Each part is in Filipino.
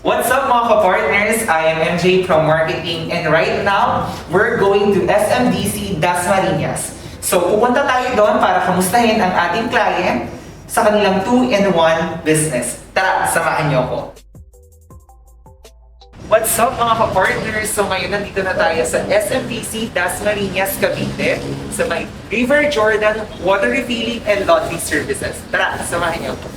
What's up mga ka-partners? I am MJ from Marketing and right now, we're going to SMDC Dasmariñas. So pupunta tayo doon para kamustahin ang ating client sa kanilang 2-in-1 business. Tara, samahan niyo ako. What's up mga ka-partners? So ngayon nandito na tayo sa SMDC Dasmariñas, Cavite sa may River Jordan Water Refilling and Laundry Services. Tara, samahan niyo ako.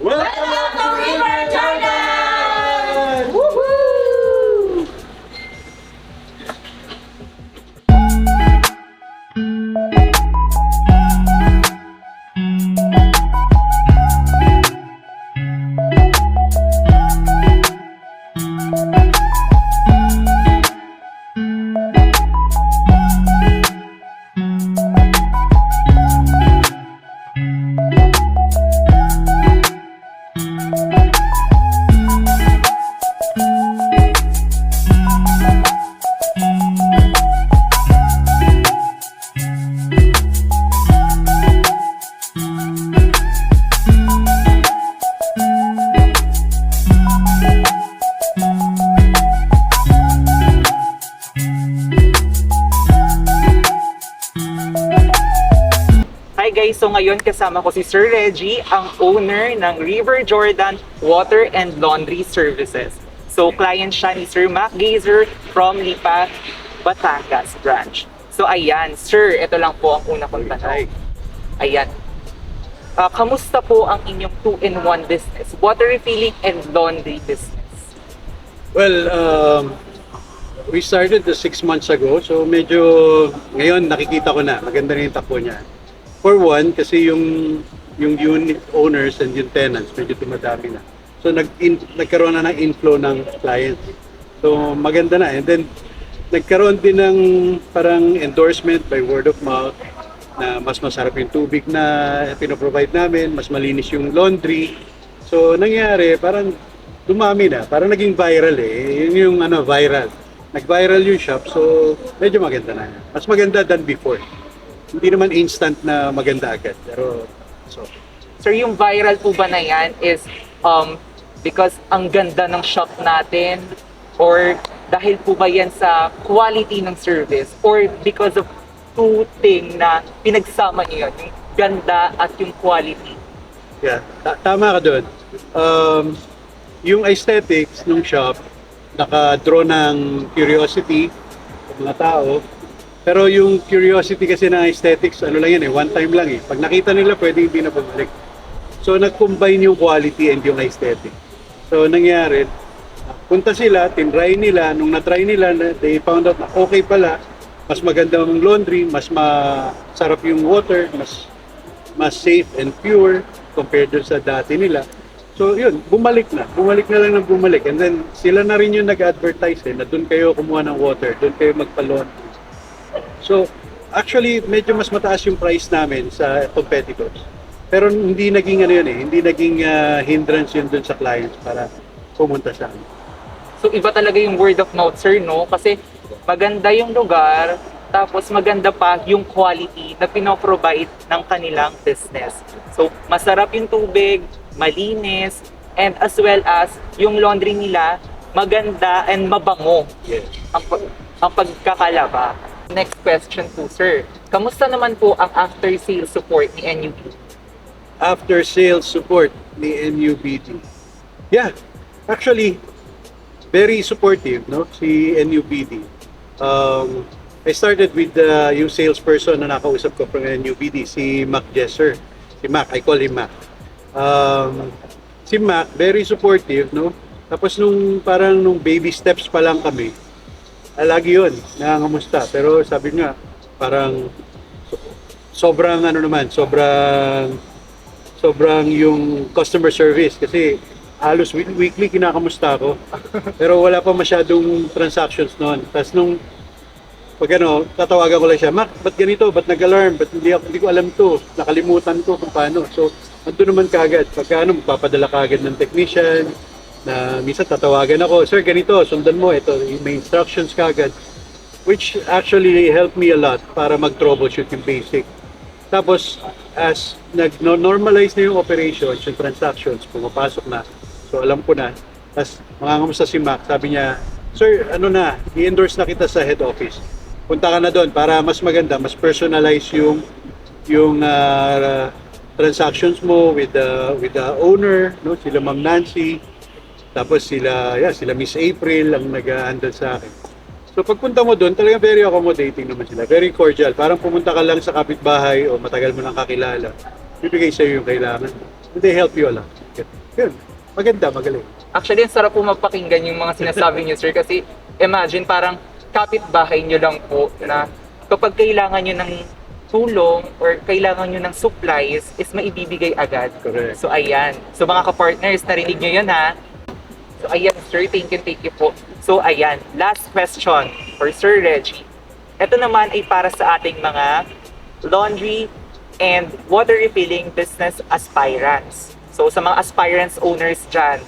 Welcome to River Jordan! Woohoo! Hi guys, so ngayon kasama ko si Sir Reggie, ang owner ng River Jordan Water and Laundry Services. So client siya ni Sir Mac Gazer from Lipa, Batangas branch. So ayan, Sir, ito lang po ang una kong tanong. Ayan. Kamusta po ang inyong 2-in-1 business? Water refilling and laundry business. Well, we started 6 months ago, so medyo ngayon nakikita ko na, maganda na yung takbo niya. For one, kasi yung unit owners and yung tenants, medyo tumadami na. So nagkaroon na ng inflow ng clients. So maganda na. And then nagkaroon din ng parang endorsement by word of mouth na mas masarap yung tubig na pinoprovide namin, mas malinis yung laundry. So nangyari, parang dumami na, parang naging viral eh. Yun yung viral. Nag-viral yung shop, so medyo maganda na. Mas maganda than before. Hindi naman instant na maganda agad, pero so. Sir, yung viral po ba na yan is because ang ganda ng shop natin or dahil po ba yan sa quality ng service or because of two thing na pinagsama niyo yun, yung ganda at yung quality? Yeah, tama ka doon. Yung aesthetics ng shop, naka-draw ng curiosity sa mga tao. Pero yung curiosity kasi ng aesthetics, ano lang yan one time lang eh. Pag nakita nila, pwede hindi na pabalik. So nag-combine yung quality and yung aesthetic. So nangyari, punta sila, tinry nila, nung na-try nila, they found out na okay pala, mas maganda ang laundry, mas masarap yung water, mas safe and pure compared dun sa dati nila. So yun, bumalik na lang ng bumalik. And then sila na rin yung nag-advertise na dun kayo kumuha ng water, dun kayo magpa-laundry. So, actually, medyo mas mataas yung price namin sa competitors. Pero hindi naging hindi naging hindrance yun dun sa clients para pumunta sa amin. So iba talaga yung word of mouth, sir, no? Kasi maganda yung lugar, tapos maganda pa yung quality na pinoprovide ng kanilang business. So masarap yung tubig, malinis, and as well as yung laundry nila, maganda and mabango. Yes. Ang pagkakalaba. Next question po, sir. Kamusta naman po ang after-sales support ni NUB? After sales support ni NUBD. Yeah, actually, very supportive, no? Si NUBD. I started with yung salesperson na nakausap ko from NUBD, si Mac Jesser. Si Mac, I call him Mac. Si Mac, very supportive, no? Tapos nung baby steps pa lang kami, lagi yun, nangangamusta. Pero sabi nga, parang sobrang yung customer service kasi halos weekly kinakamusta ako. Pero wala pa masyadong transactions noon. Tapos nung tatawagan ko lang siya, Mac, ba't ganito? Ba't nag-alarm? Ba't hindi ko alam to? Nakalimutan ko kung paano. So, ando naman kagad. Pagka magpapadala kagad ng technician, na minsan tatawagan ako, sir ganito, sundan mo, ito, may instructions kagad. which actually helped me a lot para mag-troubleshoot yung basic. Tapos, as nag-normalize na yung operations, yung transactions, pumapasok na. So alam ko na. Tapos mangangamusta si Mac, sabi niya, "Sir, ano na, i-endorse na kita sa head office. Punta ka na doon para mas maganda, mas personalize yung transactions mo with the owner, no? Sila Ma'am Nancy, tapos sila Miss April ang nag-handle sa akin. So pagpunta mo doon, talagang very accommodating naman sila. Very cordial. Parang pumunta ka lang sa kapitbahay o matagal mo nang kakilala. Bibigay sa'yo yung kailangan. And they help you a lot. Yun. Maganda, magaling. Actually, ang sarap po mapakinggan yung mga sinasabi niyo, sir, kasi imagine parang kapitbahay niyo lang po na kapag kailangan niyo ng tulong or kailangan niyo ng supplies is maibibigay agad. Correct. So ayan. So mga ka-partners, narinig niyo yun ha. So ayan, sir, thank you po. So ayan, last question for Sir Reggie. Ito naman ay para sa ating mga laundry and water refilling business aspirants. So sa mga aspirants owners dyan,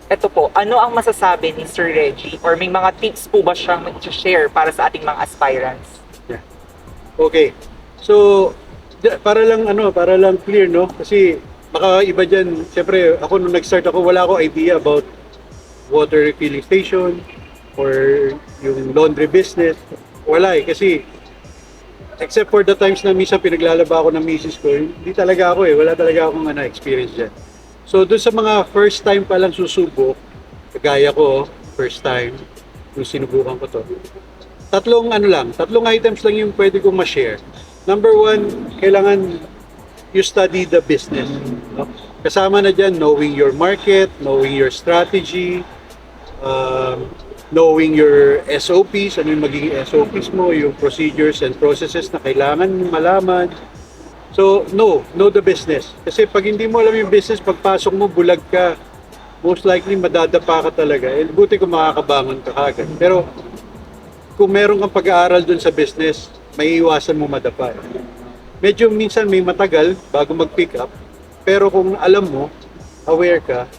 ito po, ano ang masasabi ni Sir Reggie or may mga tips po ba siyang i-share para sa ating mga aspirants? Yeah. Okay. So, para lang clear, no? Kasi baka iba dyan, siyempre ako nung nag-start ako, wala ako idea about water refilling station or yung laundry business. Wala kasi except for the times na minsan pinaglalaba ako ng misis ko, hindi talaga ako wala talaga akong experience dyan. So doon sa mga first time pa lang susubok, kagaya ko, first time, nung sinubukan ko to, tatlong items lang yung pwede kong ma-share. Number one, kailangan you study the business. No? Kasama na dyan, knowing your market, knowing your strategy, knowing your SOPs, ano yung magiging SOPs mo, yung procedures and processes na kailangan malaman. So, know the business. Kasi pag hindi mo alam yung business, pagpasok mo, bulag ka, most likely madadapa ka talaga. Eh, buti kung makakabangon ka kagad. Pero, kung meron kang pag-aaral dun sa business, may iwasan mo madapa. Medyo minsan may matagal bago mag-pick up, pero kung alam mo, aware ka,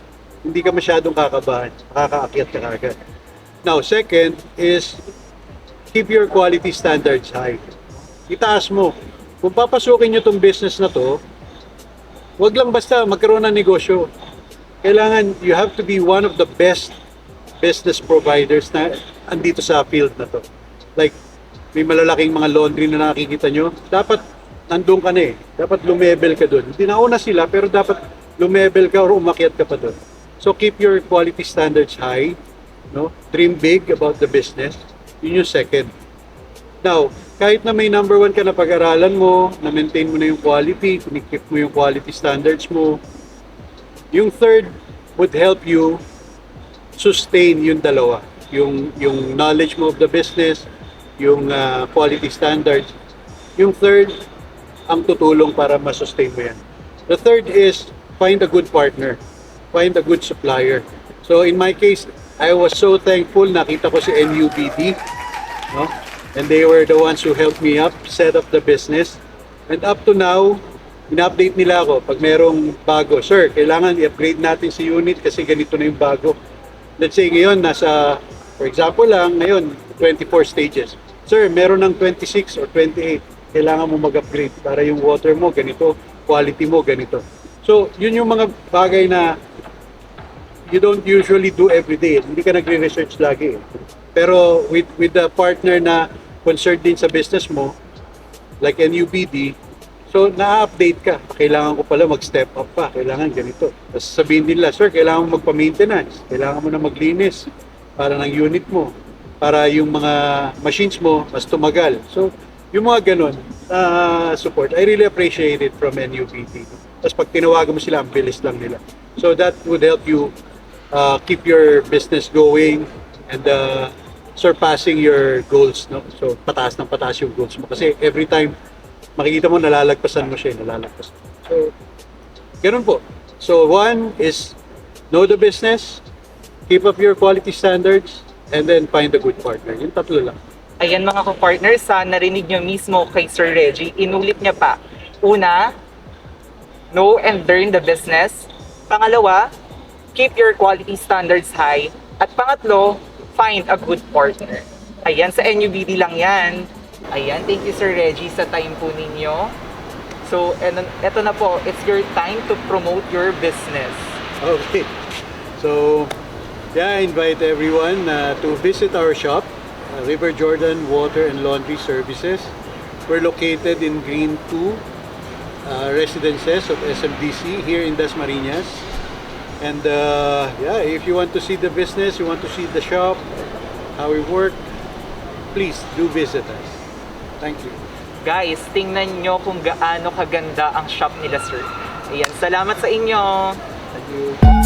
hindi ka masyadong kakabahan, makakaakyat ka kagad. Now, second is, keep your quality standards high. Itaas mo. Kung papasukin nyo itong business na to, wag lang basta magkaroon ng negosyo. Kailangan, you have to be one of the best business providers na andito sa field na to. Like, may malalaking mga laundry na nakikita nyo, dapat nandun ka na Dapat lumevel ka dun. Hindi nauna sila, pero dapat lumevel ka or umakyat ka pa dun. So, keep your quality standards high. No? Dream big about the business. Yun yung second. Now, kahit na may number one ka na pag-aralan mo, na-maintain mo na yung quality, kinikip mo yung quality standards mo, yung third would help you sustain yung dalawa. Yung knowledge mo of the business, yung quality standards. Yung third, ang tutulong para ma-sustain mo yan. The third is, find a good partner. Find a good supplier. So in my case, I was so thankful, nakita ko si NUBD, no? And they were the ones who helped me up, set up the business. And up to now, in-update nila ako pag merong bago. Sir, kailangan i-upgrade natin si unit kasi ganito na yung bago. Let's say ngayon, for example lang, ngayon, 24 stages. Sir, meron ng 26 or 28. Kailangan mo mag-upgrade para yung water mo ganito, quality mo ganito. So, yun yung mga bagay na you don't usually do every day. Hindi ka nagre-research lagi. Pero with the partner na concerned din sa business mo, like NUBD, so na-update ka. Kailangan ko pala mag-step up pa. Kailangan ganito. Tapos sabihin nila, sir, kailangan mo magpa-maintenance. Kailangan mo na maglinis para ng unit mo. Para yung mga machines mo mas tumagal. So, yung mga ganun support, I really appreciate it from NUBD. Tapos pag tinawagan mo sila, ang bilis lang nila. So that would help you keep your business going and surpassing your goals, no? So pataas ng pataas yung goals mo kasi every time makikita mo nalalagpasan mo siya, nalalagpasan. So ganun po. So one is know the business, keep up your quality standards, and then find a good partner. Yung tatlo lang. Ayan mga ka-partners, narinig nyo mismo kay Sir Reggie, inulit niya pa. Una, know and learn the business. Pangalawa, keep your quality standards high. At pangatlo, find a good partner. Ayan, sa NUBD lang yan. Ayan, thank you Sir Reggie sa time po ninyo. So, and eto na po, it's your time to promote your business. Okay. So, yeah, I invite everyone to visit our shop, River Jordan Water and Laundry Services. We're located in Green 2 residences of SMDC here in Dasmariñas. And yeah, if you want to see the business, you want to see the shop, how we work, please do visit us. Thank you. Guys, tingnan nyo kung gaano kaganda ang shop nila, sir. Ayan, salamat sa inyo. Thank you.